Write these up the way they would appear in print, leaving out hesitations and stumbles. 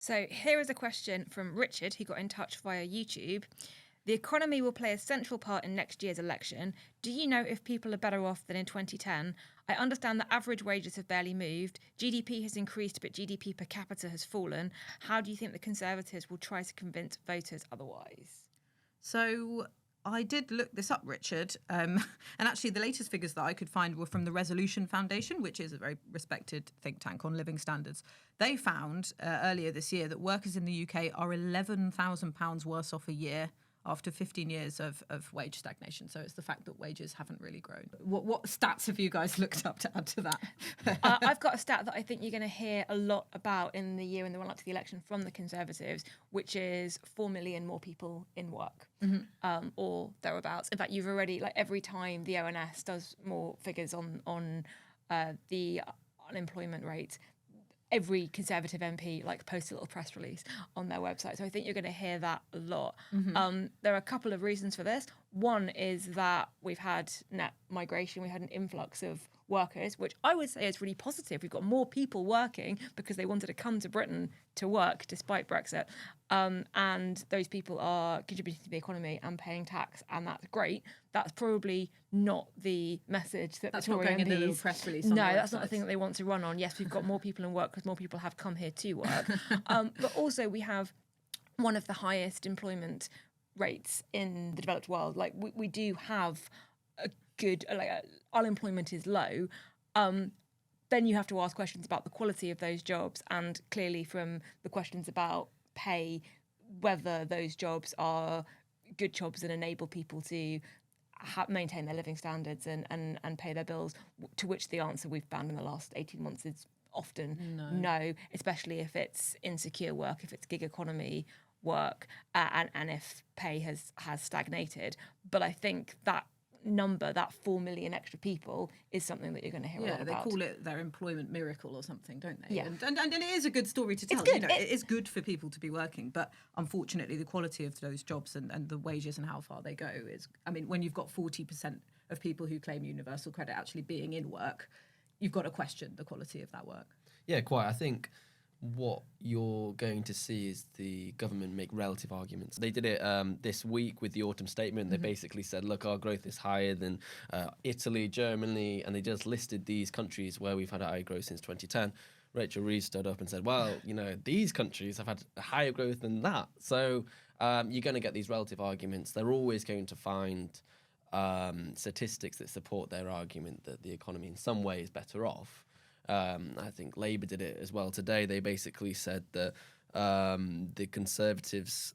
So here is a question from Richard, who got in touch via YouTube. The economy will play a central part in next year's election. Do you know if people are better off than in 2010? I understand that average wages have barely moved. GDP has increased, but GDP per capita has fallen. How do you think the Conservatives will try to convince voters otherwise? So I did look this up, Richard, and actually the latest figures that I could find were from the Resolution Foundation, which is a very respected think tank on living standards. They found earlier this year that workers in the UK are £11,000 worse off a year after 15 years of wage stagnation. So it's the fact that wages haven't really grown. What stats have you guys looked up to add to that? I've got a stat that I think you're going to hear a lot about in the year in the run-up to the election from the Conservatives, which is 4 million more people in work, or thereabouts. In fact, you've already, every time the ONS does more figures on the unemployment rate, every Conservative MP posts a little press release on their website. So I think you're going to hear that a lot. There are a couple of reasons for this. One is that we've had net migration. We had an influx of workers, which I would say is really positive. We've got more people working because they wanted to come to Britain to work despite Brexit. And those people are contributing to the economy and paying tax, and that's great. That's probably not the message that that's the Tory not going MPs, in a little press release. No, that's not the thing that they want to run on. Yes, we've got more people in work because more people have come here to work. But also we have one of the highest employment rates in the developed world. We do have a good, unemployment is low. Then you have to ask questions about the quality of those jobs, and clearly from the questions about pay, whether those jobs are good jobs that enable people to maintain their living standards and pay their bills, to which the answer we've found in the last 18 months is often no, especially if it's insecure work, if it's gig economy work, and if pay has stagnated. But I think that number, that 4 million extra people, is something that you're going to hear a lot about. Yeah, they call it their employment miracle or something, don't they? Yeah. And it is a good story to tell. It's good. It is good for people to be working, but unfortunately the quality of those jobs and the wages and how far they go is, when you've got 40% of people who claim universal credit actually being in work, you've got to question the quality of that work. Yeah, quite. I think what you're going to see is the government make relative arguments. They did it this week with the autumn statement. They basically said, look, our growth is higher than Italy, Germany, and they just listed these countries where we've had higher growth since 2010. Rachel Reeves stood up and said, well, these countries have had higher growth than that. So you're going to get these relative arguments. They're always going to find statistics that support their argument that the economy in some way is better off. I think Labour did it as well today. They basically said that the Conservatives,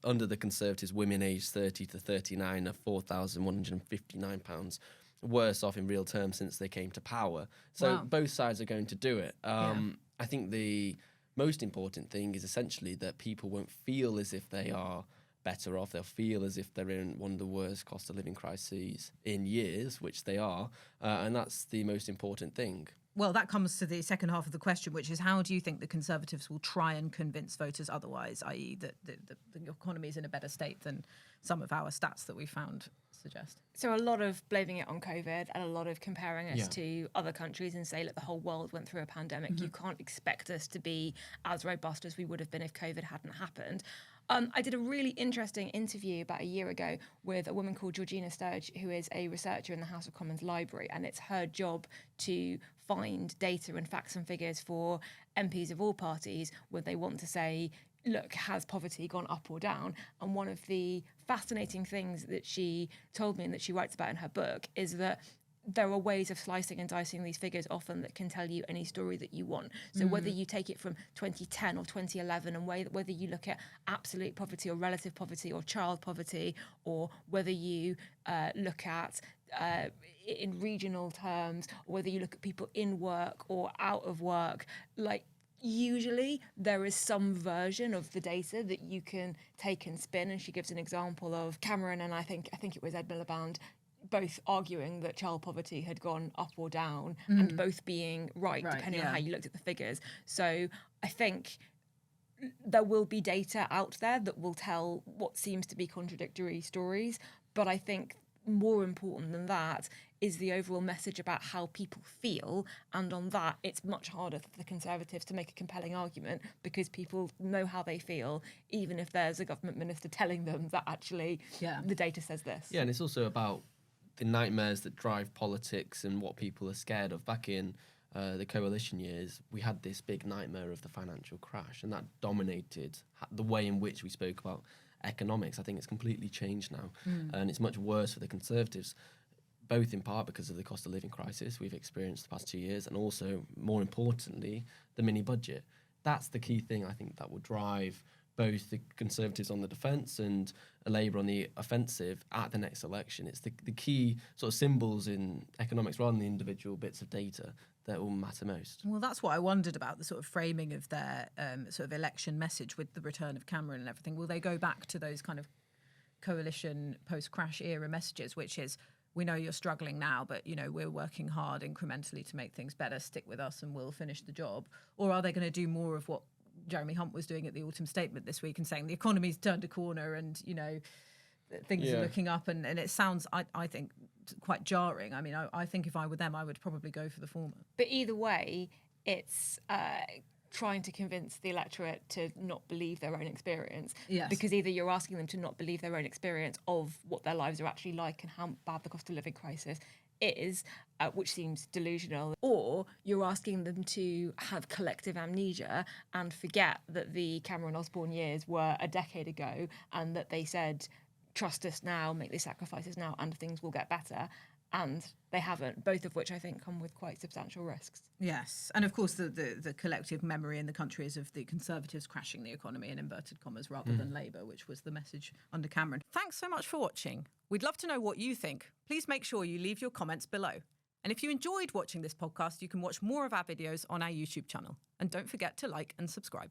women aged 30 to 39 are £4,159 worse off in real terms since they came to power. So both sides are going to do it. I think the most important thing is essentially that people won't feel as if they are better off. They'll feel as if they're in one of the worst cost of living crises in years, which they are. And that's the most important thing. Well, that comes to the second half of the question, which is how do you think the Conservatives will try and convince voters otherwise, i.e. that the economy is in a better state than some of our stats that we found suggest? So a lot of blaming it on COVID and a lot of comparing us to other countries and say, look, the whole world went through a pandemic. You can't expect us to be as robust as we would have been if COVID hadn't happened. I did a really interesting interview about a year ago with a woman called Georgina Sturge, who is a researcher in the House of Commons Library, and it's her job to find data and facts and figures for MPs of all parties where they want to say, look, has poverty gone up or down? And one of the fascinating things that she told me and that she writes about in her book is that there are ways of slicing and dicing these figures often that can tell you any story that you want. So whether you take it from 2010 or 2011 and whether you look at absolute poverty or relative poverty or child poverty, or whether you look at in regional terms, or whether you look at people in work or out of work, usually there is some version of the data that you can take and spin. And she gives an example of Cameron and I think it was Ed Miliband both arguing that child poverty had gone up or down and both being right depending on how you looked at the figures. So I think there will be data out there that will tell what seems to be contradictory stories, but I think more important than that is the overall message about how people feel. And on that, it's much harder for the Conservatives to make a compelling argument because people know how they feel, even if there's a government minister telling them that actually the data says this. Yeah, and it's also about the nightmares that drive politics and what people are scared of. Back in the coalition years, we had this big nightmare of the financial crash, and that dominated the way in which we spoke about economics. I think it's completely changed now, and it's much worse for the Conservatives, both in part because of the cost of living crisis we've experienced the past 2 years, and also, more importantly, the mini budget. That's the key thing, I think, that will drive both the Conservatives on the defence and Labour on the offensive at the next election. It's the key sort of symbols in economics rather than the individual bits of data that will matter most. Well, that's what I wondered about, the sort of framing of their sort of election message with the return of Cameron and everything. Will they go back to those kind of coalition post-crash era messages, which is, we know you're struggling now, but, you know, we're working hard incrementally to make things better, stick with us and we'll finish the job? Or are they going to do more of what Jeremy Hunt was doing at the autumn statement this week and saying the economy's turned a corner and, you know, things are looking up, and it sounds, I think, quite jarring. I mean, I think if I were them, I would probably go for the former. But either way, it's trying to convince the electorate to not believe their own experience. Yes. Because either you're asking them to not believe their own experience of what their lives are actually like and how bad the cost of living crisis is, which seems delusional, or you're asking them to have collective amnesia and forget that the Cameron Osborne years were a decade ago and that they said, trust us now, make the sacrifices now, and things will get better. And they haven't, both of which I think come with quite substantial risks. Yes. And of course, the collective memory in the country is of the Conservatives crashing the economy in inverted commas rather than Labour, which was the message under Cameron. Thanks so much for watching. We'd love to know what you think. Please make sure you leave your comments below. And if you enjoyed watching this podcast, you can watch more of our videos on our YouTube channel. And don't forget to like and subscribe.